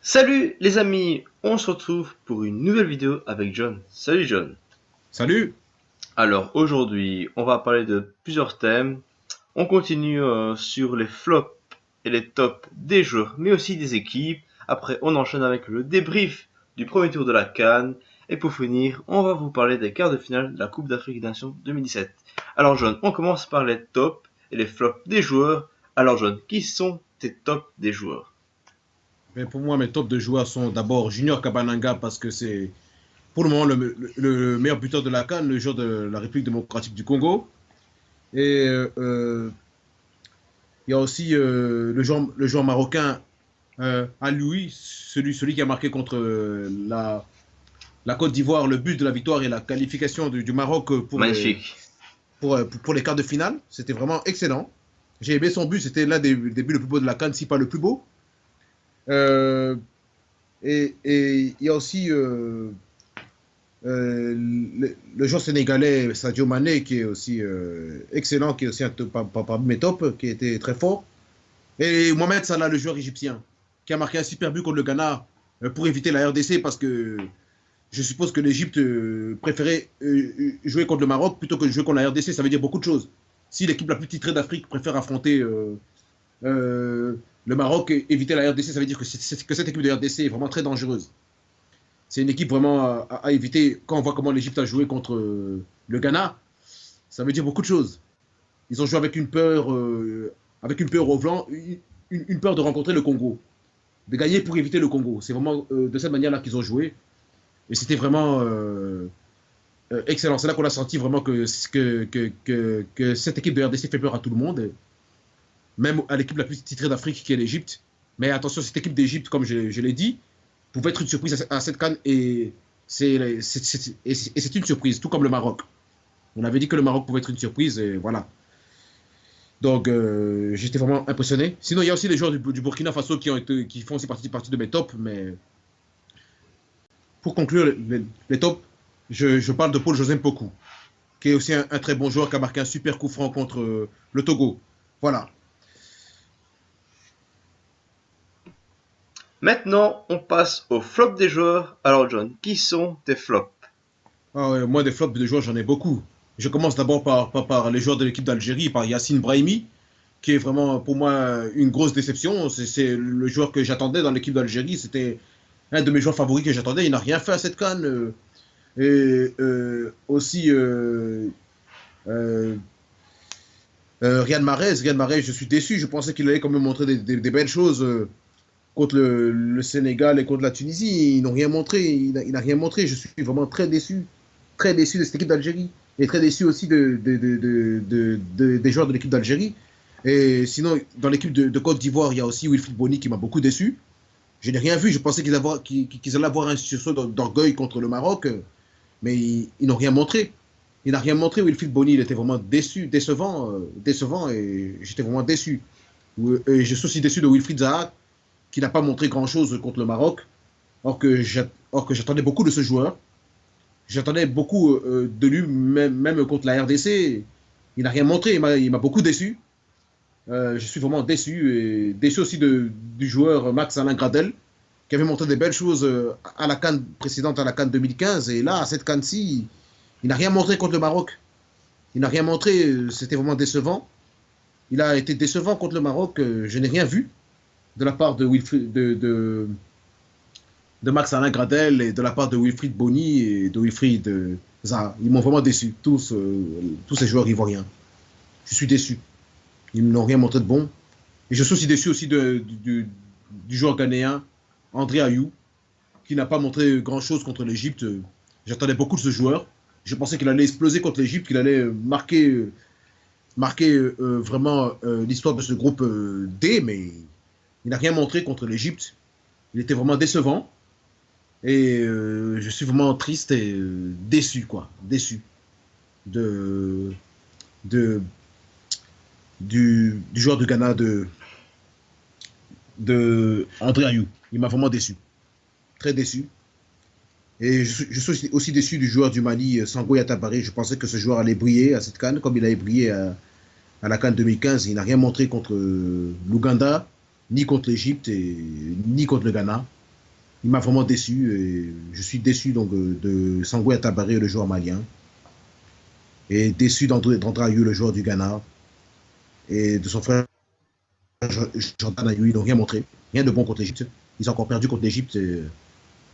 Salut les amis, on se retrouve pour une nouvelle vidéo avec John. Salut John. Salut! Alors aujourd'hui, on va parler de plusieurs thèmes. On continue sur les flops et les tops des joueurs, mais aussi des équipes. Après, on enchaîne avec le débrief du premier tour de la CAN. Et pour finir, on va vous parler des quarts de finale de la Coupe d'Afrique des Nations 2017. Alors John, on commence par les tops et les flops des joueurs. Alors John, qui sont tes tops des joueurs? Mais pour moi, mes tops de joueurs sont d'abord Junior Kabananga parce que c'est pour le moment le meilleur buteur de la CAN, le joueur de la République démocratique du Congo. Et il y a aussi le joueur marocain Aloui, celui qui a marqué contre la Côte d'Ivoire le but de la victoire et la qualification du Maroc Magnifique. pour les quarts de finale. C'était vraiment excellent. J'ai aimé son but, c'était l'un des buts le plus beau de la CAN, si pas le plus beau. Euh, et il y a aussi le joueur sénégalais Sadio Mané qui est aussi excellent, qui est aussi parmi mes tops, qui était très fort. Et Mohamed Salah, le joueur égyptien, qui a marqué un super but contre le Ghana pour éviter la RDC parce que je suppose que l'Égypte préférait jouer contre le Maroc plutôt que de jouer contre la RDC. Ça veut dire beaucoup de choses. Si l'équipe la plus titrée d'Afrique préfère affronter euh, le Maroc et éviter la RDC, ça veut dire que cette équipe de RDC est vraiment très dangereuse. C'est une équipe vraiment à éviter. Quand on voit comment l'Égypte a joué contre le Ghana, ça veut dire beaucoup de choses. Ils ont joué avec une peur au blanc, une peur de rencontrer le Congo, de gagner pour éviter le Congo. C'est vraiment de cette manière-là qu'ils ont joué. Et c'était vraiment excellent. C'est là qu'on a senti vraiment que cette équipe de RDC fait peur à tout le monde, même à l'équipe la plus titrée d'Afrique qui est l'Égypte. Mais attention, cette équipe d'Égypte, comme je l'ai dit, pouvait être une surprise à cette CAN et c'est une surprise, tout comme le Maroc. On avait dit que le Maroc pouvait être une surprise et voilà. Donc j'étais vraiment impressionné. Sinon, il y a aussi les joueurs du Burkina Faso qui font aussi partie de mes tops. Mais pour conclure les tops, je parle de Paul José Mpoku, qui est aussi un très bon joueur qui a marqué un super coup franc contre le Togo. Voilà. Maintenant, on passe au flop des joueurs. Alors John, qui sont tes flops? Ah ouais, moi, des flops de joueurs, j'en ai beaucoup. Je commence d'abord par les joueurs de l'équipe d'Algérie, par Yassine Brahimi, qui est vraiment pour moi une grosse déception. C'est le joueur que j'attendais dans l'équipe d'Algérie. C'était un de mes joueurs favoris que j'attendais. Il n'a rien fait à cette CAN. Et aussi euh, Riyad Mahrez, je suis déçu. Je pensais qu'il allait quand même montrer des belles choses contre le Sénégal et contre la Tunisie. Ils n'ont rien montré. Il n'a rien montré. Je suis vraiment très déçu. Très déçu de cette équipe d'Algérie. Et très déçu aussi des joueurs de l'équipe d'Algérie. Et sinon, dans l'équipe de Côte d'Ivoire, il y a aussi Wilfried Bony qui m'a beaucoup déçu. Je n'ai rien vu. Je pensais qu'ils allaient avoir un sursaut d'orgueil contre le Maroc. Mais ils n'ont rien montré. Il n'a rien montré. Wilfried Bony, il était vraiment décevant. Et j'étais vraiment déçu. Et je suis aussi déçu de Wilfried Zaha, qui n'a pas montré grand-chose contre le Maroc. Or que j'attendais beaucoup de ce joueur. J'attendais beaucoup de lui, même contre la RDC. Il n'a rien montré. Il m'a beaucoup déçu. Je suis vraiment déçu. Et déçu aussi du joueur Max Alain Gradel, qui avait montré des belles choses à la CAN précédente, à la CAN 2015. Et là, à cette CAN-ci, il n'a rien montré contre le Maroc. Il n'a rien montré. C'était vraiment décevant. Il a été décevant contre le Maroc. Je n'ai rien vu de la part de Max Alain Gradel et de la part de Wilfried Bony et de Wilfried Zaha. Ils m'ont vraiment déçu, tous ces joueurs ivoiriens. Je suis déçu. Ils n'ont rien montré de bon. Et je suis aussi déçu aussi du joueur ghanéen, André Ayou, qui n'a pas montré grand-chose contre l'Égypte. J'attendais beaucoup de ce joueur. Je pensais qu'il allait exploser contre l'Égypte, qu'il allait marquer vraiment l'histoire de ce groupe D, mais il n'a rien montré contre l'Égypte. Il était vraiment décevant. Et je suis vraiment triste et déçu, quoi. Déçu de, de, du joueur de Ghana de André Ayou. Il m'a vraiment déçu. Très déçu. Et je suis aussi déçu du joueur du Mali, Sango Yatabaré. Je pensais que ce joueur allait briller à cette CAN, comme il avait brillé à la CAN 2015. Il n'a rien montré contre l'Ouganda, ni contre l'Égypte, ni contre le Ghana. Il m'a vraiment déçu. Et je suis déçu donc, de Sangoué Tabaré, le joueur malien. Et déçu d'André Ayew, le joueur du Ghana. Et de son frère Jordan Ayew. Ils n'ont rien montré. Rien de bon contre l'Égypte. Ils ont encore perdu contre l'Égypte.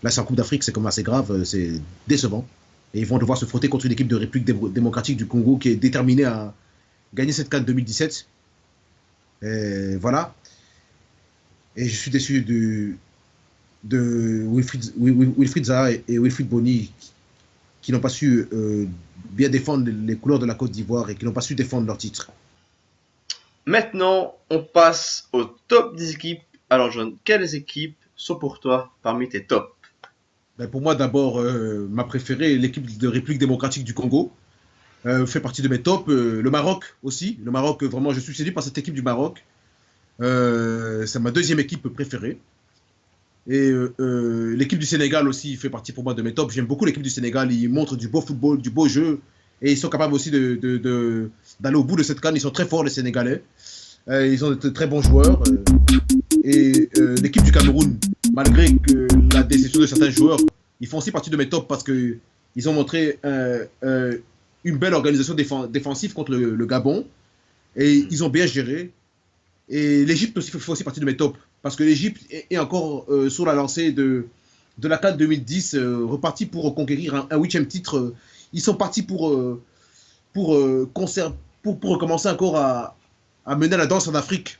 Là, c'est en Coupe d'Afrique, c'est comme assez grave. C'est décevant. Et ils vont devoir se frotter contre une équipe de République démocratique du Congo qui est déterminée à gagner cette CAN 2017. Et voilà. Et je suis déçu de Wilfried Zaha et Wilfried Bony qui n'ont pas su bien défendre les couleurs de la Côte d'Ivoire et qui n'ont pas su défendre leur titre. Maintenant, on passe au top des équipes. Alors, John, quelles équipes sont pour toi parmi tes tops? Ben pour moi, d'abord, ma préférée, l'équipe de République démocratique du Congo, fait partie de mes tops. Le Maroc aussi. Le Maroc, vraiment, je suis séduit par cette équipe du Maroc. C'est ma deuxième équipe préférée. Et l'équipe du Sénégal aussi fait partie pour moi de mes tops. J'aime beaucoup l'équipe du Sénégal. Ils montrent du beau football, du beau jeu. Et ils sont capables aussi d'aller au bout de cette CAN. Ils sont très forts, les Sénégalais. Ils ont de très bons joueurs. Et l'équipe du Cameroun, malgré que la déception de certains joueurs, ils font aussi partie de mes tops parce qu'ils ont montré une belle organisation défensive contre le Gabon. Et ils ont bien géré. Et l'Égypte aussi fait aussi partie de mes tops. Parce que l'Égypte est encore sur la lancée de la CAN 2010, reparti pour conquérir un 8e titre. Ils sont partis pour recommencer encore à mener la danse en Afrique,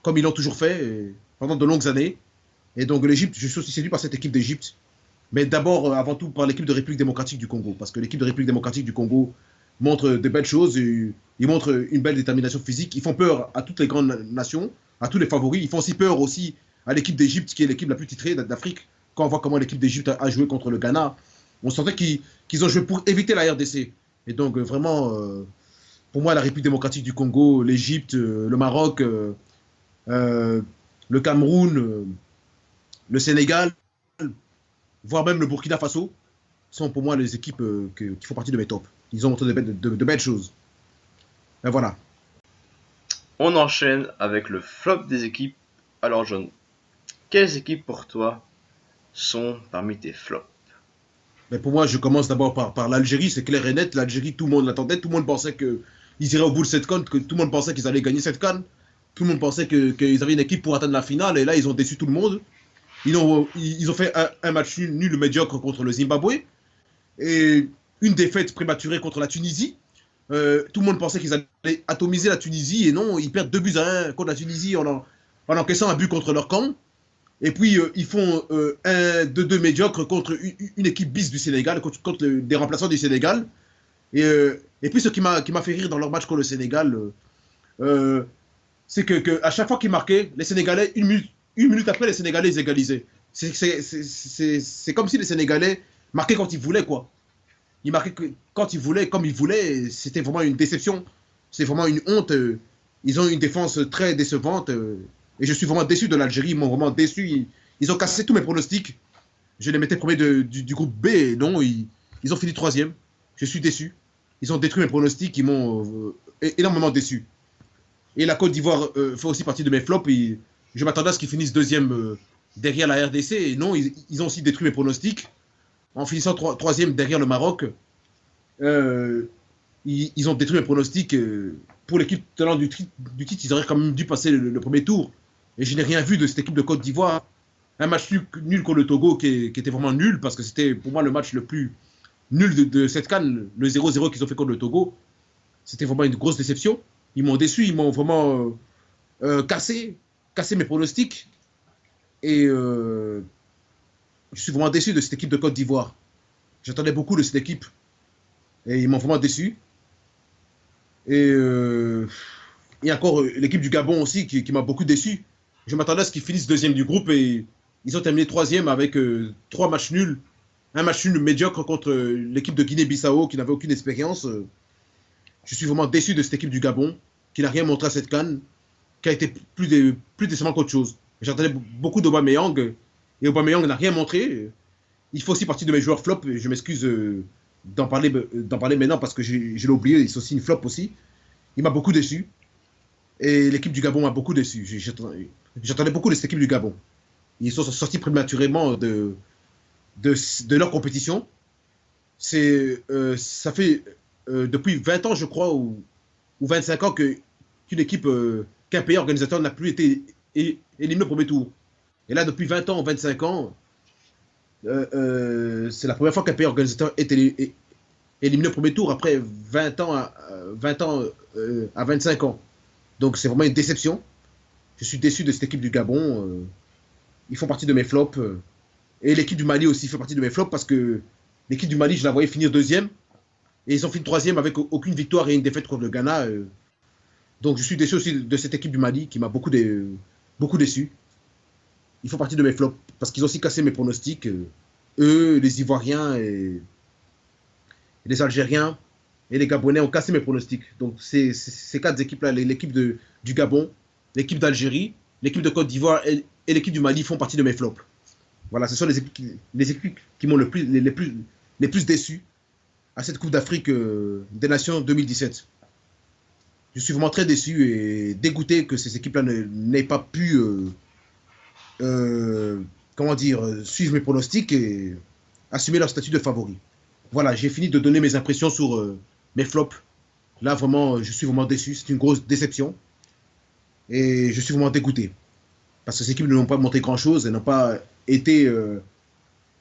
comme ils l'ont toujours fait pendant de longues années. Et donc l'Égypte, je suis aussi séduit par cette équipe d'Égypte. Mais d'abord, avant tout, par l'équipe de République démocratique du Congo. Parce que l'équipe de République démocratique du Congo montre de belles choses. Ils montrent une belle détermination physique. Ils font peur à toutes les grandes nations, à tous les favoris. Ils font aussi peur aussi à l'équipe d'Égypte, qui est l'équipe la plus titrée d'Afrique. Quand on voit comment l'équipe d'Égypte a joué contre le Ghana, on sentait qu'ils ont joué pour éviter la RDC. Et donc, vraiment, pour moi, la République démocratique du Congo, l'Égypte, le Maroc, le Cameroun, le Sénégal, voire même le Burkina Faso, sont pour moi les équipes qui font partie de mes tops. Ils ont montré de belles choses. Et voilà. On enchaîne avec le flop des équipes. Alors, John, quelles équipes pour toi sont parmi tes flops? Mais pour moi, je commence d'abord par l'Algérie, c'est clair et net. L'Algérie, tout le monde l'attendait, tout le monde pensait qu'ils iraient au bout de cette CAN, que tout le monde pensait qu'ils allaient gagner cette CAN. Tout le monde pensait qu'ils avaient une équipe pour atteindre la finale, et là, ils ont déçu tout le monde. Ils ont fait un match nul médiocre contre le Zimbabwe, et une défaite prématurée contre la Tunisie. Tout le monde pensait qu'ils allaient atomiser la Tunisie, et non, ils perdent 2-1 contre la Tunisie en encaissant un but contre leur camp. Et puis, ils font un 2-2 médiocre contre une équipe bis du Sénégal, contre des remplaçants du Sénégal. Et puis, ce qui m'a fait rire dans leur match contre le Sénégal, c'est qu'à chaque fois qu'ils marquaient, les Sénégalais, une minute après, les Sénégalais, ils égalisaient. C'est comme si les Sénégalais marquaient quand ils voulaient, quoi. Ils marquaient quand ils voulaient, comme ils voulaient. C'était vraiment une déception. C'est vraiment une honte. Ils ont une défense très décevante. Et je suis vraiment déçu de l'Algérie. Ils m'ont vraiment déçu. Ils ont cassé tous mes pronostics. Je les mettais premiers du groupe B. Et non, ils ont fini troisième. Je suis déçu. Ils ont détruit mes pronostics. Ils m'ont énormément déçu. Et la Côte d'Ivoire fait aussi partie de mes flops. Et je m'attendais à ce qu'ils finissent deuxième derrière la RDC. Et non, ils ont aussi détruit mes pronostics. En finissant troisième derrière le Maroc, ils ont détruit mes pronostics. Pour l'équipe tenant du titre, ils auraient quand même dû passer le premier tour. Et je n'ai rien vu de cette équipe de Côte d'Ivoire. Un match nul contre le Togo qui était vraiment nul, parce que c'était pour moi le match le plus nul de cette CAN, le 0-0 qu'ils ont fait contre le Togo. C'était vraiment une grosse déception. Ils m'ont déçu, ils m'ont vraiment cassé mes pronostics. Et je suis vraiment déçu de cette équipe de Côte d'Ivoire. J'attendais beaucoup de cette équipe. Et ils m'ont vraiment déçu. Et encore l'équipe du Gabon aussi qui m'a beaucoup déçu. Je m'attendais à ce qu'ils finissent deuxième du groupe et ils ont terminé troisième avec 3 matchs nuls. Un match nul médiocre contre l'équipe de Guinée-Bissau qui n'avait aucune expérience. Je suis vraiment déçu de cette équipe du Gabon qui n'a rien montré à cette CAN, qui a été plus décevant qu'autre chose. J'attendais beaucoup d'Aubameyang et Aubameyang n'a rien montré. Il fait aussi partie de mes joueurs flop. Je m'excuse d'en parler maintenant parce que je l'ai oublié. C'est aussi une flop aussi. Il m'a beaucoup déçu. Et l'équipe du Gabon m'a beaucoup déçu. J'attendais beaucoup de cette équipe du Gabon. ils sont sortis prématurément de leur compétition. Ça fait depuis 20 ans, je crois, ou 25 ans qu'une équipe, qu'un pays organisateur n'a plus été éliminé au premier tour. Et là, depuis 20 ans, 25 ans, c'est la première fois qu'un pays organisateur est éliminé au premier tour après 20 ans 20 ans à 25 ans. Donc c'est vraiment une déception. Je suis déçu de cette équipe du Gabon. Ils font partie de mes flops. Et l'équipe du Mali aussi fait partie de mes flops parce que l'équipe du Mali, je la voyais finir deuxième. Et ils ont fini troisième avec aucune victoire et une défaite contre le Ghana. Donc je suis déçu aussi de cette équipe du Mali qui m'a beaucoup déçu. Ils font partie de mes flops parce qu'ils ont aussi cassé mes pronostics. Eux, les Ivoiriens et les Algériens et les Gabonais ont cassé mes pronostics. Donc ces quatre équipes-là, l'équipe du Gabon, l'équipe d'Algérie, l'équipe de Côte d'Ivoire et l'équipe du Mali font partie de mes flops. Voilà, ce sont les équipes qui m'ont les plus déçu à cette Coupe d'Afrique des Nations 2017. Je suis vraiment très déçu et dégoûté que ces équipes-là n'aient pas pu comment dire, suivre mes pronostics et assumer leur statut de favori. Voilà, j'ai fini de donner mes impressions sur mes flops. Là, vraiment, je suis vraiment déçu. C'est une grosse déception. Et je suis vraiment dégoûté. Parce que ces équipes n'ont pas montré grand-chose. Elles n'ont pas été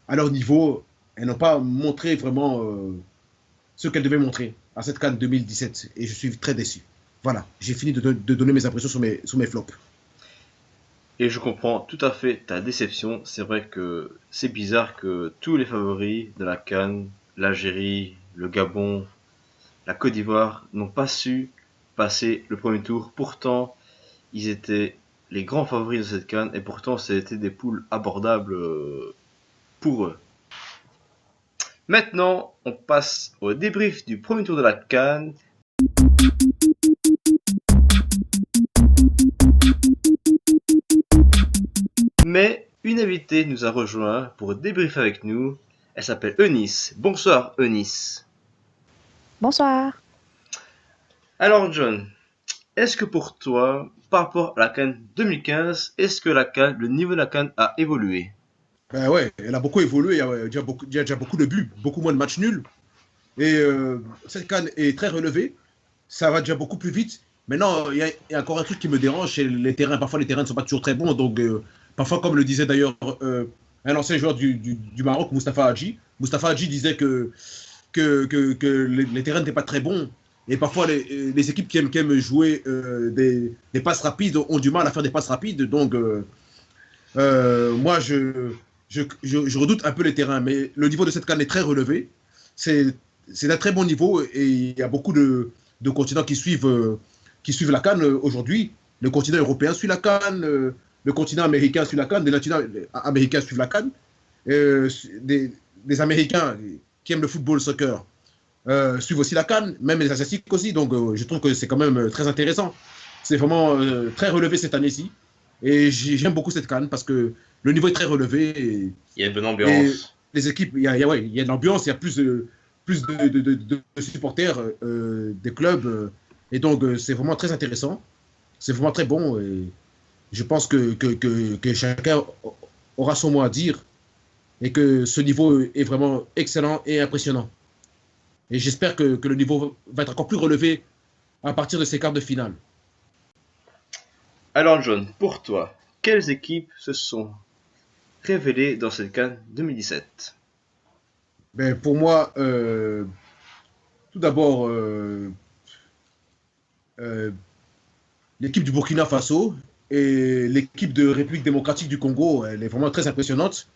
à leur niveau. Elles n'ont pas montré vraiment ce qu'elles devaient montrer à cette CAN 2017. Et je suis très déçu. Voilà, j'ai fini de donner mes impressions sur mes flops. Et je comprends tout à fait ta déception. C'est vrai que c'est bizarre que tous les favoris de la CAN, l'Algérie, le Gabon, la Côte d'Ivoire, n'ont pas su passer le premier tour. Pourtant, ils étaient les grands favoris de cette CAN et pourtant, c'était des poules abordables pour eux. Maintenant, on passe au débrief du premier tour de la CAN. Mais une invitée nous a rejoint pour débriefer avec nous. Elle s'appelle Eunice. Bonsoir Eunice. Bonsoir. Alors John, est-ce que pour toi, par rapport à la CAN 2015, est-ce que le niveau de la CAN a évolué? Ben ouais, elle a beaucoup évolué. Il y a déjà beaucoup de buts, beaucoup moins de matchs nuls. Et cette CAN est très relevée. Ça va déjà beaucoup plus vite. Maintenant, il y a encore un truc qui me dérange, c'est les terrains. Parfois, les terrains ne sont pas toujours très bons. Donc, parfois, comme le disait d'ailleurs un ancien joueur du Maroc, Moustapha Hadji. Moustapha Hadji disait que les terrains n'étaient pas très bons. Et parfois, les équipes qui aiment jouer des passes rapides ont du mal à faire des passes rapides. Donc, moi, je redoute un peu les terrains. Mais le niveau de cette CAN est très relevé. C'est d'un très bon niveau. Et il y a beaucoup de continents qui suivent la CAN aujourd'hui. Le continent européen suit la CAN. Le continent américain suit la CAN. Les latino-américains suivent la CAN. Des Américains qui aiment le football, le soccer, suivent aussi la CAN, même les Asiatiques aussi. Donc, je trouve que c'est quand même très intéressant. C'est vraiment très relevé cette année-ci. Et j'aime beaucoup cette CAN parce que le niveau est très relevé. Il y a une bonne ambiance. Les équipes, il y a de l'ambiance, il y a plus de supporters des clubs. Et donc, c'est vraiment très intéressant. C'est vraiment très bon. Et je pense que chacun aura son mot à dire et que ce niveau est vraiment excellent et impressionnant. Et j'espère que le niveau va être encore plus relevé à partir de ces quarts de finale. Alors John, pour toi, quelles équipes se sont révélées dans cette CAN 2017? Ben, pour moi, tout d'abord, l'équipe du Burkina Faso et l'équipe de République démocratique du Congo, elle est vraiment très impressionnante.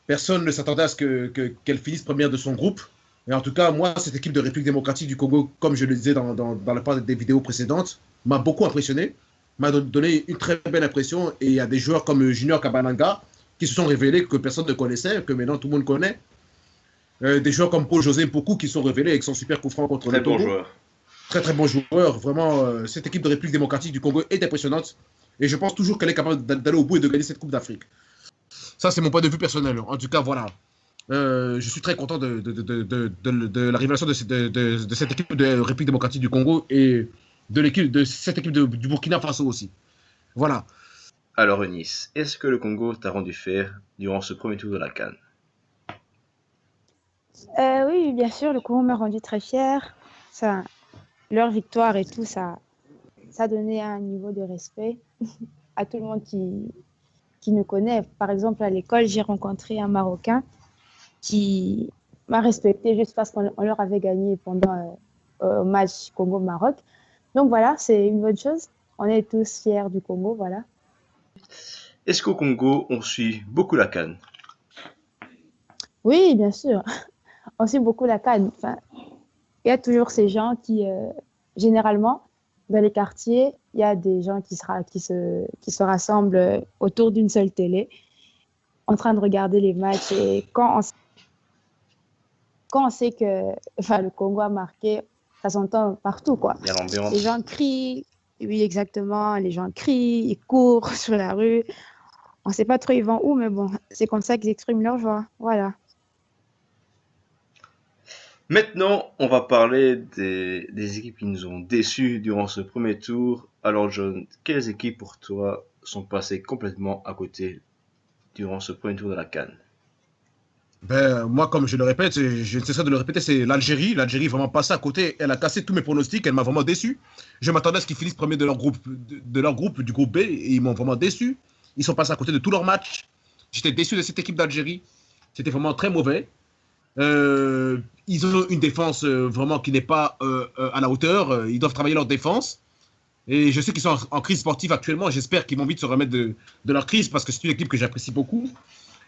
Personne ne s'attendait à ce qu'elle finisse première de son groupe. Et en tout cas, moi, cette équipe de République démocratique du Congo, comme je le disais dans la part des vidéos précédentes, m'a beaucoup impressionné, m'a donné une très belle impression. Et il y a des joueurs comme Junior Kabananga qui se sont révélés que personne ne connaissait, que maintenant tout le monde connaît. Des joueurs comme Paul-José Mpoku qui sont révélés avec son super coup franc contre le Togo. Très bon joueur. Très bon joueur. Vraiment, cette équipe de République démocratique du Congo est impressionnante. Et je pense toujours qu'elle est capable d'aller au bout et de gagner cette Coupe d'Afrique. Ça, c'est mon point de vue personnel. En tout cas, voilà. Je suis très content de la révélation de cette équipe de République démocratique du Congo et de cette équipe du Burkina Faso aussi. Voilà. Alors Eunice, est-ce que le Congo t'a rendu fier durant ce premier tour de la CAN? Oui, bien sûr, le Congo m'a rendu très fière. Ça, leur victoire et tout, ça donnait un niveau de respect à tout le monde qui nous connaît. Par exemple, à l'école, j'ai rencontré un Marocain qui m'a respecté juste parce qu'on leur avait gagné pendant le match Congo-Maroc. Donc voilà, c'est une bonne chose. On est tous fiers du Congo, voilà. Est-ce qu'au Congo, on suit beaucoup la CAN? Oui, bien sûr. On suit beaucoup la CAN. Enfin, il y a toujours ces gens généralement, dans les quartiers, il y a des gens qui se rassemblent autour d'une seule télé, en train de regarder les matchs. Et quand on sait que enfin, le Congo a marqué, ça s'entend partout, quoi. Il y a Les l'ambiance. gens crient, oui, exactement, les gens crient, ils courent sur la rue. On ne sait pas trop ils vont où, mais bon, c'est comme ça qu'ils expriment leur joie. Voilà. Maintenant, on va parler des équipes qui nous ont déçus durant ce premier tour. Alors John, quelles équipes pour toi sont passées complètement à côté durant ce premier tour de la CAN? Ben, moi, comme je le répète, je ne cesserai de le répéter, c'est l'Algérie. L'Algérie est vraiment passée à côté. Elle a cassé tous mes pronostics. Elle m'a vraiment déçu. Je m'attendais à ce qu'ils finissent premier de leur groupe, du groupe B, et ils m'ont vraiment déçu. Ils sont passés à côté de tous leurs matchs. J'étais déçu de cette équipe d'Algérie. C'était vraiment très mauvais. Ils ont une défense vraiment qui n'est pas à la hauteur. Ils doivent travailler leur défense. Et je sais qu'ils sont en crise sportive actuellement. J'espère qu'ils vont vite se remettre de leur crise parce que c'est une équipe que j'apprécie beaucoup.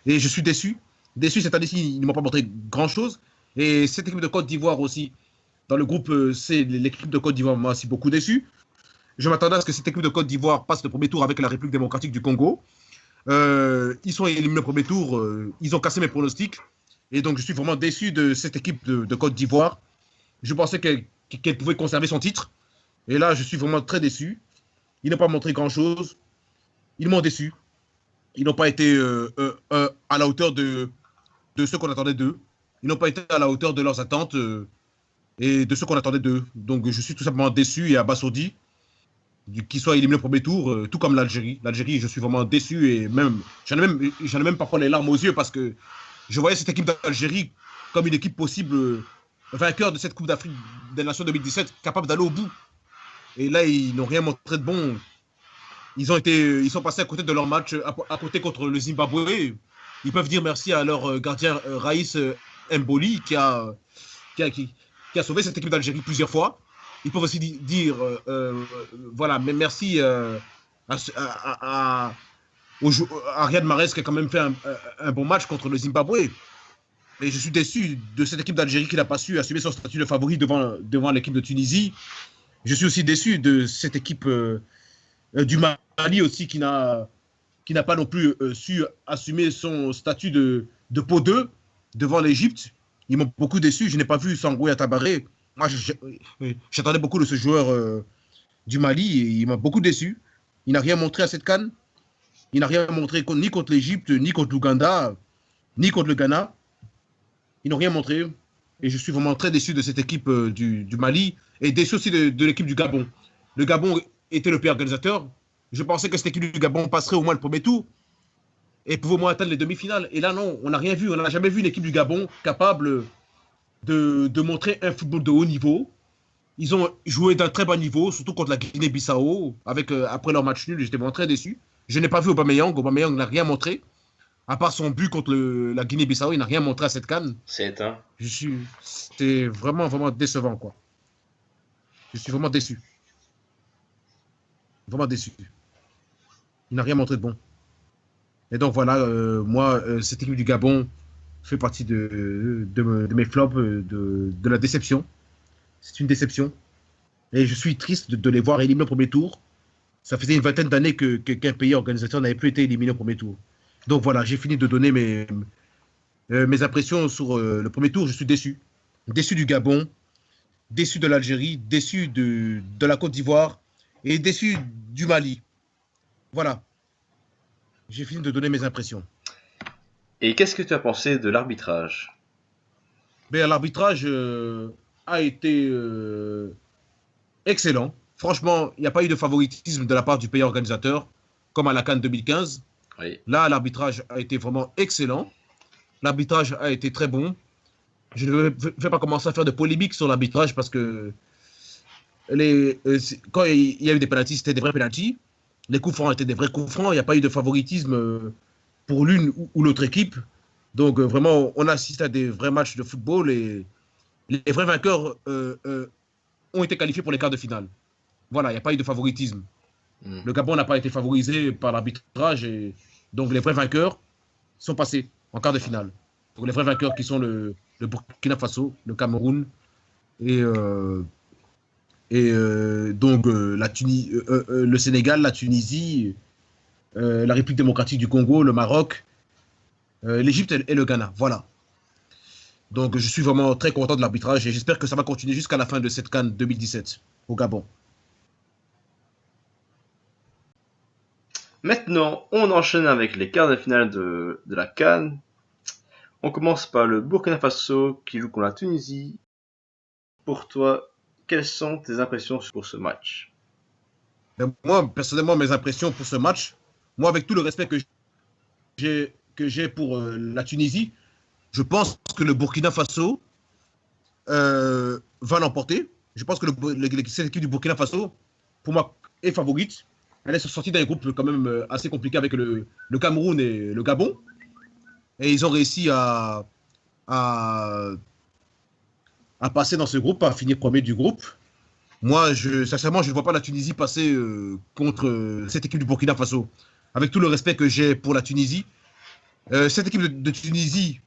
Et je suis déçu. Déçu cette année-ci, ils ne m'ont pas montré grand-chose. Et cette équipe de Côte d'Ivoire aussi, dans le groupe C, l'équipe de Côte d'Ivoire m'a aussi beaucoup déçu. Je m'attendais à ce que cette équipe de Côte d'Ivoire passe le premier tour avec la République démocratique du Congo. Ils sont éliminés au premier tour. Ils ont cassé mes pronostics. Et donc, je suis vraiment déçu de cette équipe de Côte d'Ivoire. Je pensais qu'elle pouvait conserver son titre. Et là, je suis vraiment très déçu. Ils n'ont pas montré grand-chose. Ils m'ont déçu. Ils n'ont pas été à la hauteur de ce qu'on attendait d'eux. Ils n'ont pas été à la hauteur de leurs attentes et de ce qu'on attendait d'eux. Donc je suis tout simplement déçu et abasourdi qu'ils soient éliminés au premier tour, tout comme l'Algérie. L'Algérie, je suis vraiment déçu et même j'en ai même parfois les larmes aux yeux parce que je voyais cette équipe d'Algérie comme une équipe possible vainqueur de cette Coupe d'Afrique des Nations 2017, capable d'aller au bout. Et là, ils n'ont rien montré de bon. Ils sont passés à côté de leur match, à côté contre le Zimbabwe. Ils peuvent dire merci à leur gardien Raïs Mboli qui a sauvé cette équipe d'Algérie plusieurs fois. Ils peuvent aussi dire voilà, mais merci à, à Riyad Mahrez qui a quand même fait un bon match contre le Zimbabwe. Et je suis déçu de cette équipe d'Algérie qui n'a pas su assumer son statut de favori devant l'équipe de Tunisie. Je suis aussi déçu de cette équipe du Mali aussi qui n'a pas non plus su assumer son statut de pot 2 devant l'Égypte. Ils m'ont beaucoup déçu. Je n'ai pas vu Sangou Tabaré. Moi, j'attendais beaucoup de ce joueur du Mali et il m'a beaucoup déçu. Il n'a rien montré à cette canne. Il n'a rien montré ni contre l'Égypte, ni contre l'Ouganda, ni contre le Ghana. Ils n'ont rien montré. Et je suis vraiment très déçu de cette équipe du Mali et déçu aussi de l'équipe du Gabon. Le Gabon était le pire organisateur. Je pensais que cette équipe du Gabon passerait au moins le premier tour et pouvait au moins atteindre les demi-finales. Et là, non, on n'a rien vu. On n'a jamais vu une équipe du Gabon capable de montrer un football de haut niveau. Ils ont joué d'un très bas niveau, surtout contre la Guinée-Bissau, après leur match nul. J'étais vraiment très déçu. Je n'ai pas vu Aubameyang. Aubameyang n'a rien montré. À part son but contre la Guinée-Bissau, il n'a rien montré à cette canne. C'est un. C'était vraiment, vraiment décevant, quoi. Je suis vraiment déçu. Vraiment déçu. Il n'a rien montré de bon. Et donc voilà, moi, cette équipe du Gabon fait partie de mes flops, de la déception. C'est une déception. Et je suis triste de les voir éliminés au premier tour. Ça faisait une vingtaine d'années qu'un pays organisateur n'avait plus été éliminé au premier tour. Donc voilà, j'ai fini de donner mes impressions sur le premier tour. Je suis déçu. Déçu du Gabon, déçu de l'Algérie, déçu de la Côte d'Ivoire et déçu du Mali. Voilà, j'ai fini de donner mes impressions. Et qu'est-ce que tu as pensé de l'arbitrage? Mais l'arbitrage a été excellent. Franchement, il n'y a pas eu de favoritisme de la part du pays organisateur. comme à la CAN 2015. Oui. Là, l'arbitrage a été vraiment excellent. L'arbitrage a été très bon. Je ne vais pas commencer à faire de polémique sur l'arbitrage parce que quand il y a eu des pénaltys, c'était des vrais pénaltys. Les coups francs étaient des vrais coups francs. Il n'y a pas eu de favoritisme pour l'une ou l'autre équipe. Donc, vraiment, on assiste à des vrais matchs de football et les vrais vainqueurs ont été qualifiés pour les quarts de finale. Voilà, il n'y a pas eu de favoritisme. Le Gabon n'a pas été favorisé par l'arbitrage et donc les vrais vainqueurs sont passés en quart de finale. Donc les vrais vainqueurs qui sont le Burkina Faso, le Cameroun et donc le Sénégal, la Tunisie, la République démocratique du Congo, le Maroc, l'Égypte et le Ghana. Voilà. Donc je suis vraiment très content de l'arbitrage et j'espère que ça va continuer jusqu'à la fin de cette CAN 2017 au Gabon. Maintenant, on enchaîne avec les quarts de finale de la CAN. On commence par le Burkina Faso qui joue contre la Tunisie. Pour toi, quelles sont tes impressions pour ce match? Moi, personnellement, mes impressions pour ce match, moi, avec tout le respect que j'ai pour la Tunisie, je pense que le Burkina Faso va l'emporter. Je pense que cette équipe du Burkina Faso, pour moi, est favorite. Elle est sortie d'un groupe quand même assez compliqué avec le Cameroun et le Gabon. Et ils ont réussi à passer dans ce groupe, à finir premier du groupe. Moi, sincèrement, je ne vois pas la Tunisie passer contre cette équipe du Burkina Faso. Avec tout le respect que j'ai pour la Tunisie, cette équipe de Tunisie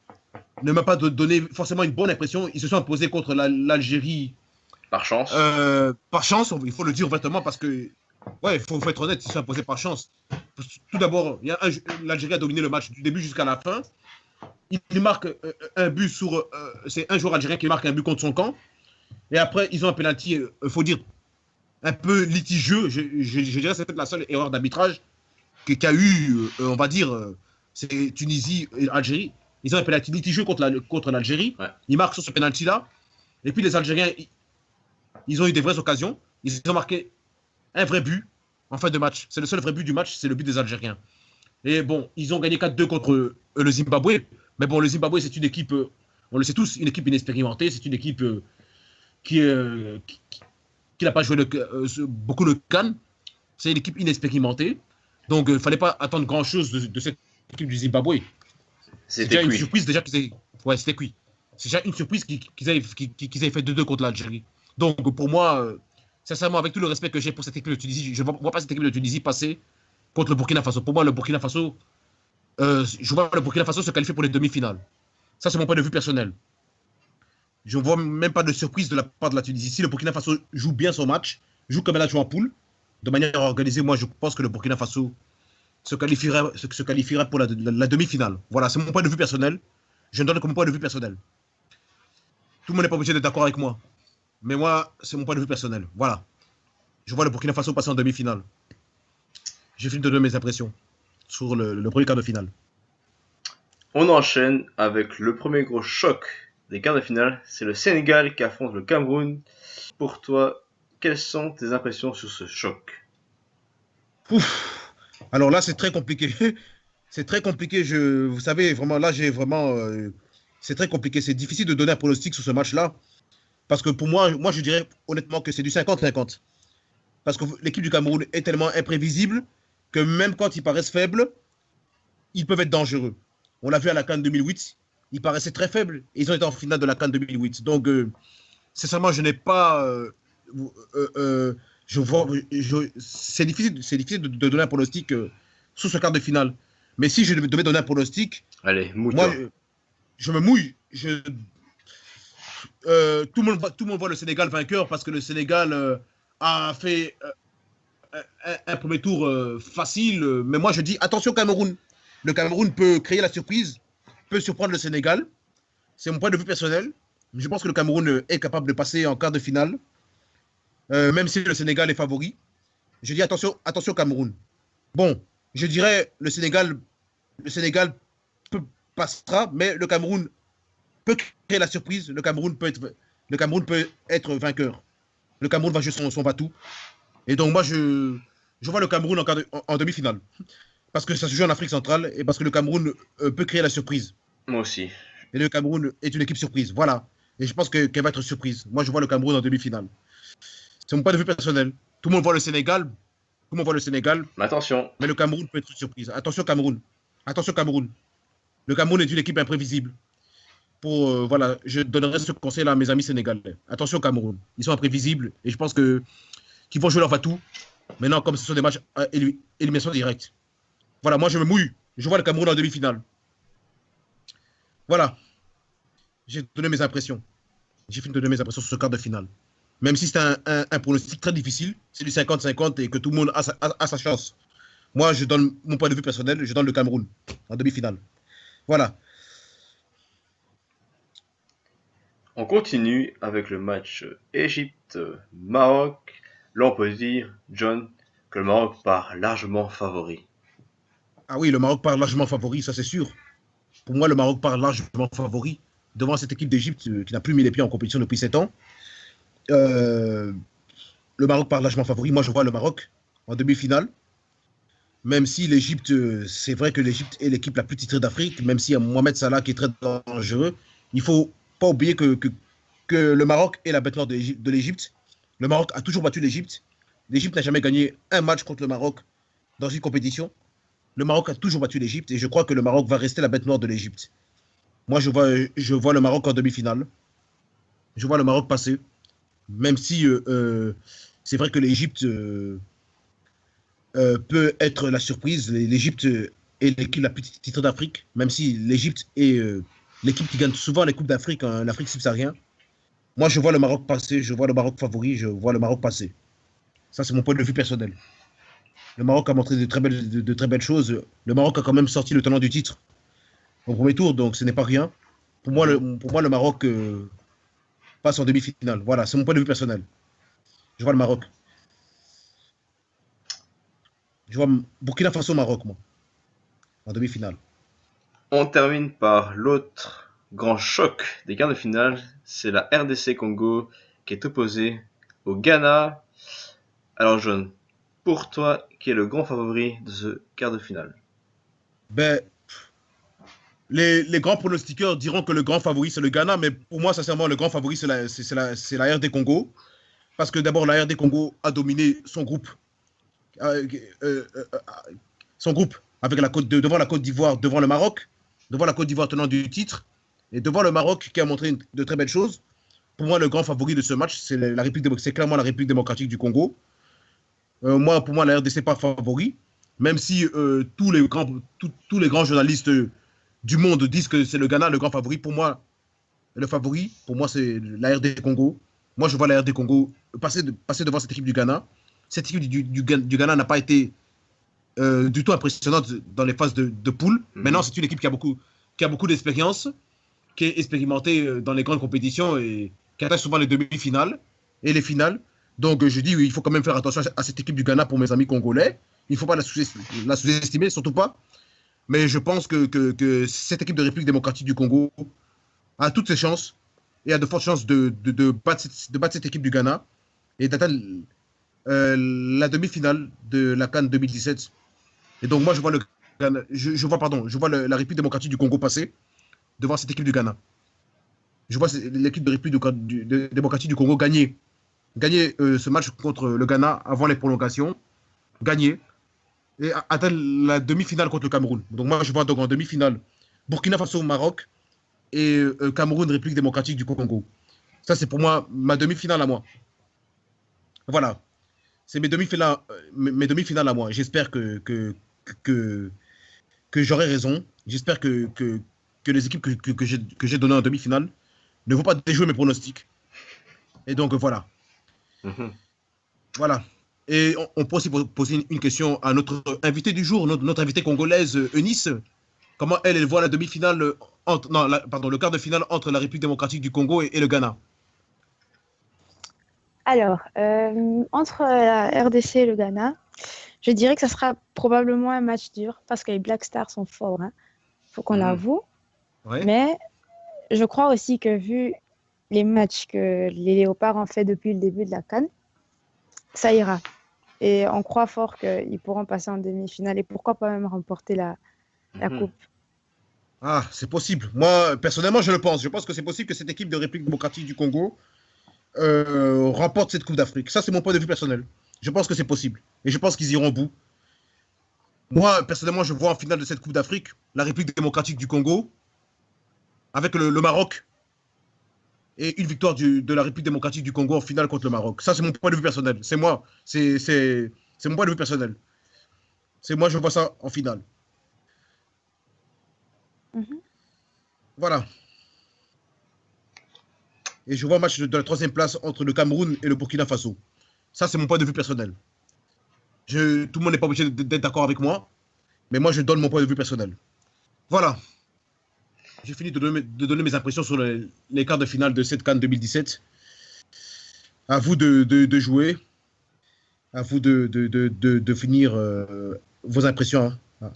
ne m'a pas donné forcément une bonne impression. Ils se sont imposés contre l'Algérie. Par chance. Par chance, il faut le dire ouvertement parce que, ouais, il faut être honnête, ils se sont imposés par chance. Tout d'abord, l'Algérie a dominé le match du début jusqu'à la fin. Il marque un but sur. C'est un joueur algérien qui marque un but contre son camp. Et après, ils ont un penalty, il faut dire, un peu litigieux. Je dirais que c'est peut-être la seule erreur d'arbitrage qu'il y a eu, on va dire, c'est Tunisie et Algérie. Ils ont un penalty litigieux contre l'Algérie. Ouais. Ils marquent sur ce penalty-là. Et puis les Algériens, ils ont eu des vraies occasions. Ils ont marqué un vrai but en fin de match. C'est le seul vrai but du match, c'est le but des Algériens. Et bon, ils ont gagné 4-2 contre le Zimbabwe. Mais bon, le Zimbabwe, c'est une équipe, on le sait tous, une équipe inexpérimentée. C'est une équipe qui n'a pas joué beaucoup le CAN. C'est une équipe inexpérimentée. Donc, il ne fallait pas attendre grand-chose de cette équipe du Zimbabwe. C'est déjà une surprise déjà qu'ils aient... Ouais, c'était cuit. C'est déjà une surprise qu'ils aient fait 2-2 contre l'Algérie. Donc, pour moi, sincèrement, avec tout le respect que j'ai pour cette équipe de Tunisie, je ne vois pas cette équipe de Tunisie passer contre le Burkina Faso. Pour moi, le Burkina Faso, je vois le Burkina Faso se qualifier pour les demi-finales. Ça, c'est mon point de vue personnel. Je ne vois même pas de surprise de la part de la Tunisie. Si le Burkina Faso joue bien son match, joue comme elle a joué en poule, de manière organisée, moi, je pense que le Burkina Faso se qualifiera pour la demi-finale. Voilà, c'est mon point de vue personnel. Je ne donne que mon point de vue personnel. Tout le monde n'est pas obligé d'être d'accord avec moi. Mais moi, c'est mon point de vue personnel. Voilà. Je vois le Burkina Faso passer en demi-finale. J'ai fini de donner mes impressions sur le premier quart de finale. On enchaîne avec le premier gros choc des quarts de finale. C'est le Sénégal qui affronte le Cameroun. Pour toi, quelles sont tes impressions sur ce choc? Ouf. Alors là, c'est très compliqué. C'est très compliqué. Vous savez, vraiment, là, c'est très compliqué. C'est difficile de donner un pronostic sur ce match-là. Parce que pour moi, je dirais honnêtement que c'est du 50-50. Parce que l'équipe du Cameroun est tellement imprévisible que même quand ils paraissent faibles, ils peuvent être dangereux. On l'a vu à la CAN 2008, ils paraissaient très faibles et ils ont été en finale de la CAN 2008. Donc, sincèrement, je n'ai pas... c'est difficile de donner un pronostic sur ce quart de finale. Mais si je devais donner un pronostic, allez, mouille-toi. Moi, je me mouille. Tout le monde voit le Sénégal vainqueur parce que le Sénégal a fait un premier tour facile. Mais moi, je dis attention Cameroun. Le Cameroun peut créer la surprise, peut surprendre le Sénégal. C'est mon point de vue personnel. Je pense que le Cameroun est capable de passer en quart de finale, même si le Sénégal est favori. Je dis attention Cameroun. Bon, je dirais le Sénégal passera, mais le Cameroun peut créer la surprise. Le Cameroun peut être vainqueur. Le Cameroun va jouer son va-tout. Et donc moi, Je vois le Cameroun en demi-finale. Parce que ça se joue en Afrique centrale et parce que le Cameroun peut créer la surprise. Moi aussi. Et le Cameroun est une équipe surprise. Voilà. Et je pense qu'elle va être surprise. Moi, je vois le Cameroun en demi-finale. C'est mon point de vue personnel. Tout le monde voit le Sénégal. Tout le monde voit le Sénégal. Mais attention, Mais le Cameroun peut être une surprise. Attention, Cameroun. Attention, Cameroun. Le Cameroun est une équipe imprévisible. Voilà, je donnerai ce conseil-là à mes amis sénégalais. Attention, Cameroun. Ils sont imprévisibles et je pense qu'ils vont jouer leur va-tout. Maintenant, comme ce sont des matchs à élimination directe. Voilà, moi, je me mouille. Je vois le Cameroun en demi-finale. Voilà. J'ai donné mes impressions. J'ai fini de donner mes impressions sur ce quart de finale. Même si c'est un pronostic très difficile, c'est du 50-50 et que tout le monde a sa chance. Moi, je donne mon point de vue personnel, je donne le Cameroun en demi-finale. Voilà. on continue avec le match Égypte-Maroc. Là, on peut dire, John, que le Maroc part largement favori. Ah oui, le Maroc part largement favori, ça c'est sûr. Pour moi, le Maroc part largement favori devant cette équipe d'Égypte qui n'a plus mis les pieds en compétition depuis 7 ans. Euh, le Maroc part largement favori. Moi, je vois le Maroc en demi-finale. Même si l'Égypte, c'est vrai que l'Égypte est l'équipe la plus titrée d'Afrique, même s'il y a Mohamed Salah qui est très dangereux, il ne faut pas oublier que le Maroc est la bête noire de l'Égypte. Le Maroc a toujours battu l'Égypte. L'Égypte n'a jamais gagné un match contre le Maroc dans une compétition. Le Maroc a toujours battu l'Égypte et je crois que le Maroc va rester la bête noire de l'Égypte. Moi, je vois le Maroc en demi-finale. Je vois le Maroc passer. Même si c'est vrai que l'Égypte peut être la surprise. L'Égypte est l'équipe la plus titrée d'Afrique, même si l'Égypte est l'équipe qui gagne souvent les Coupes d'Afrique en Afrique subsaharienne. Moi, je vois le Maroc passer, je vois le Maroc favori, je vois le Maroc passer. Ça, c'est mon point de vue personnel. Le Maroc a montré de très belles choses. Le Maroc a quand même sorti le tenant du titre au premier tour, donc ce n'est pas rien. Pour moi, le Maroc passe en demi-finale. Voilà, c'est mon point de vue personnel. Je vois le Maroc. Je vois Burkina Faso-Maroc, moi, en demi-finale. On termine par l'autre grand choc des quarts de finale, c'est la RDC Congo qui est opposée au Ghana. Alors John, pour toi, qui est le grand favori de ce quart de finale? Ben, les grands pronostiqueurs diront que le grand favori, c'est le Ghana, mais pour moi, sincèrement, le grand favori, c'est la RD Congo. Parce que d'abord, la RD Congo a dominé euh, euh, euh, son groupe avec devant la Côte d'Ivoire, devant le Maroc, devant la Côte d'Ivoire tenant du titre, et devant le Maroc qui a montré de très belles choses. Pour moi, le grand favori de ce match, c'est clairement la République démocratique du Congo. Pour moi, la RDC n'est pas favori, même si tous les grands journalistes du monde disent que c'est le Ghana le grand favori. Pour moi, le favori, pour moi, c'est la RD Congo. Moi, je vois la RD Congo passer devant cette équipe du Ghana. Cette équipe du Ghana n'a pas été du tout impressionnante dans les phases de poule. Maintenant, c'est une équipe qui a beaucoup d'expérience, qui est expérimentée dans les grandes compétitions et qui atteint souvent les demi-finales et les finales. Donc, je dis, il faut quand même faire attention à cette équipe du Ghana pour mes amis congolais. Il ne faut pas la sous-estimer, surtout pas. Mais je pense que cette équipe de République démocratique du Congo a toutes ses chances et a de fortes chances de battre cette équipe du Ghana et d'atteindre la demi-finale de la CAN 2017. Et donc, moi, je vois la République démocratique du Congo passer devant cette équipe du Ghana. Je vois l'équipe de République démocratique du Congo gagner ce match contre le Ghana avant les prolongations, gagner et atteindre la demi-finale contre le Cameroun. Donc, moi, je vois donc en demi-finale Burkina Faso-Maroc et Cameroun-République démocratique du Congo. Ça, c'est pour moi ma demi-finale à moi. Voilà. C'est mes demi-finales à moi. J'espère que, que j'aurai raison. J'espère que les équipes que j'ai données en demi-finale ne vont pas déjouer mes pronostics. Et donc, voilà. Voilà. Et on peut aussi poser une question à notre invité du jour, notre invitée congolaise, Eunice. Comment elle voit la demi-finale, le quart de finale entre la République démocratique du Congo et le Ghana? Alors, entre la RDC et le Ghana, je dirais que ça sera probablement un match dur parce que les Black Stars sont forts, hein. Faut qu'on l'avoue. Ouais. Mais je crois aussi que vu les matchs que les Léopards ont fait depuis le début de la CAN, ça ira. Et on croit fort qu'ils pourront passer en demi-finale et pourquoi pas même remporter la Mhm. coupe. Ah, c'est possible. Moi, personnellement, je le pense. Je pense que c'est possible que cette équipe de République démocratique du Congo remporte cette Coupe d'Afrique. Ça, c'est mon point de vue personnel. Je pense que c'est possible. Et je pense qu'ils iront au bout. Moi, personnellement, je vois en finale de cette Coupe d'Afrique la République démocratique du Congo avec le Maroc et une victoire de la République démocratique du Congo en finale contre le Maroc. Ça, c'est mon point de vue personnel. C'est moi. C'est mon point de vue personnel. C'est moi, je vois ça en finale. Mhm. Voilà. Et je vois un match de la troisième place entre le Cameroun et le Burkina Faso. Ça, c'est mon point de vue personnel. Tout le monde n'est pas obligé d'être d'accord avec moi, mais moi, je donne mon point de vue personnel. Voilà. J'ai fini de donner mes impressions sur les quarts de finale de cette CAN 2017. À vous de jouer. À vous de finir vos impressions. Hein. Ah.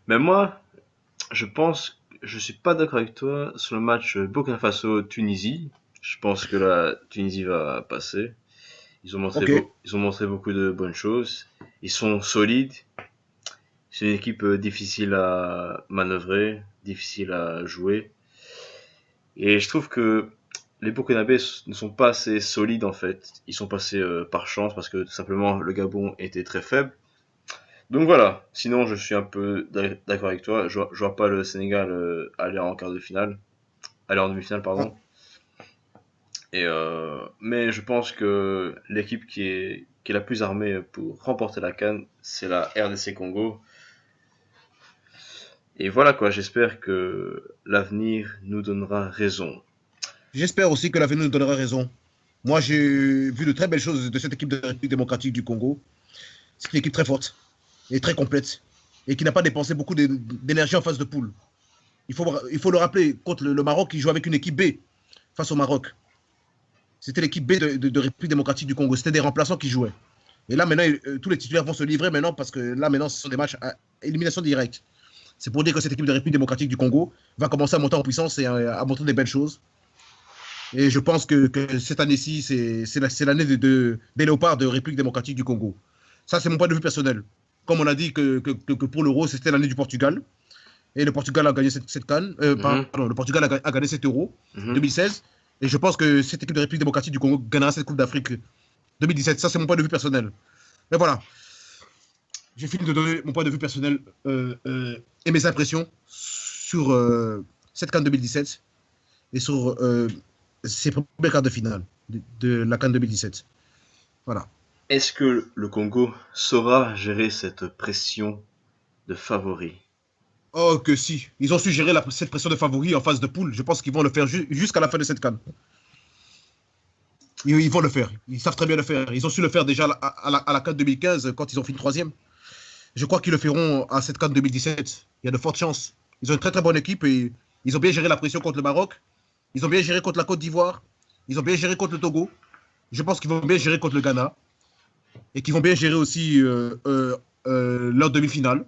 Mais moi, je pense, je suis pas d'accord avec toi sur le match Burkina Faso-Tunisie. Je pense que la Tunisie va passer. Ok. Ils ont montré beaucoup de bonnes choses. Ils sont solides. C'est une équipe difficile à manœuvrer, difficile à jouer. Et je trouve que les Burkinabés ne sont pas assez solides en fait. Ils sont passés par chance parce que tout simplement le Gabon était très faible. Donc voilà, sinon je suis un peu d'accord avec toi. Je vois pas le Sénégal aller en quart de finale, aller en demi-finale, Ah. pardon. Mais je pense que l'équipe qui est la plus armée pour remporter la CAN, c'est la RDC Congo. Et voilà quoi, j'espère que l'avenir nous donnera raison. J'espère aussi que l'avenir nous donnera raison. Moi, j'ai vu de très belles choses de cette équipe de République démocratique du Congo. C'est une équipe très forte et très complète et qui n'a pas dépensé beaucoup d'énergie en phase de poule. Il faut le rappeler, contre le Maroc, il joue avec une équipe B face au Maroc. C'était l'équipe B de République démocratique du Congo. C'était des remplaçants qui jouaient. Et là, maintenant, tous les titulaires vont se livrer maintenant parce que là, maintenant, ce sont des matchs à élimination directe. C'est pour dire que cette équipe de République démocratique du Congo va commencer à monter en puissance et à montrer des belles choses. Et je pense que cette année-ci, c'est l'année des léopards de République démocratique du Congo. Ça, c'est mon point de vue personnel. Comme on a dit que pour l'euro, c'était l'année du Portugal. Et le Portugal a gagné cette canne. Mhm, Pardon, le Portugal a gagné cet euro mhm. 2016. Et je pense que cette équipe de République démocratique du Congo gagnera cette Coupe d'Afrique 2017. Ça, c'est mon point de vue personnel. Mais voilà, j'ai fini de donner mon point de vue personnel et mes impressions sur cette CAN 2017 et sur ces premiers quarts de finale de la CAN 2017. Voilà. Est-ce que le Congo saura gérer cette pression de favori? Oh, que si. Ils ont su gérer cette pression de favori en phase de poule. Je pense qu'ils vont le faire jusqu'à la fin de cette CAN. Ils vont le faire. Ils savent très bien le faire. Ils ont su le faire déjà à la CAN 2015 quand ils ont fini troisième. Je crois qu'ils le feront à cette CAN 2017. Il y a de fortes chances. Ils ont une très très bonne équipe et ils ont bien géré la pression contre le Maroc. Ils ont bien géré contre la Côte d'Ivoire. Ils ont bien géré contre le Togo. Je pense qu'ils vont bien gérer contre le Ghana. Et qu'ils vont bien gérer aussi leur demi-finale.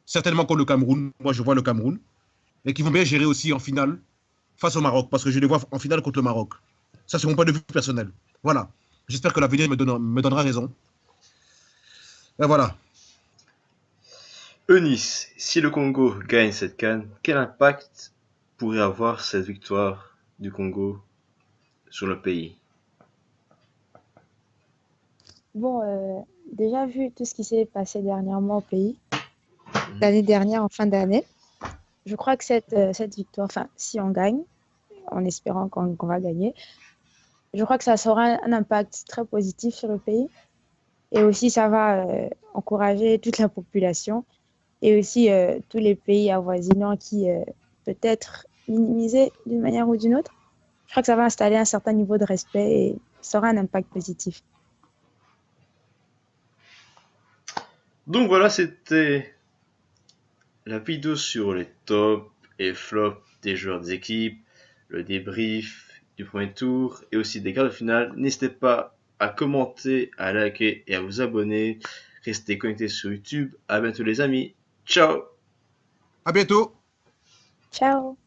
Certainement contre le Cameroun. Moi, je vois le Cameroun. Et qu'ils vont bien gérer aussi en finale face au Maroc. Parce que je les vois en finale contre le Maroc. Ça, c'est mon point de vue personnel. Voilà. J'espère que l'avenir me donnera raison. Et voilà. Eunice, si le Congo gagne cette CAN, quel impact pourrait avoir cette victoire du Congo sur le pays? Bon, déjà vu tout ce qui s'est passé dernièrement au pays, Mhm. l'année dernière, en fin d'année, je crois que cette victoire, enfin, si on gagne, en espérant qu'on va gagner, je crois que ça aura un impact très positif sur le pays. Et aussi, ça va encourager toute la population et aussi tous les pays avoisinants qui peut-être minimisaient d'une manière ou d'une autre. Je crois que ça va installer un certain niveau de respect et ça aura un impact positif. Donc voilà, c'était la vidéo sur les tops et flops des joueurs des équipes, le débrief du premier tour et aussi des quarts de finale. N'hésitez pas à commenter, à liker et à vous abonner. Restez connectés sur YouTube. À bientôt les amis. Ciao. À bientôt. Ciao!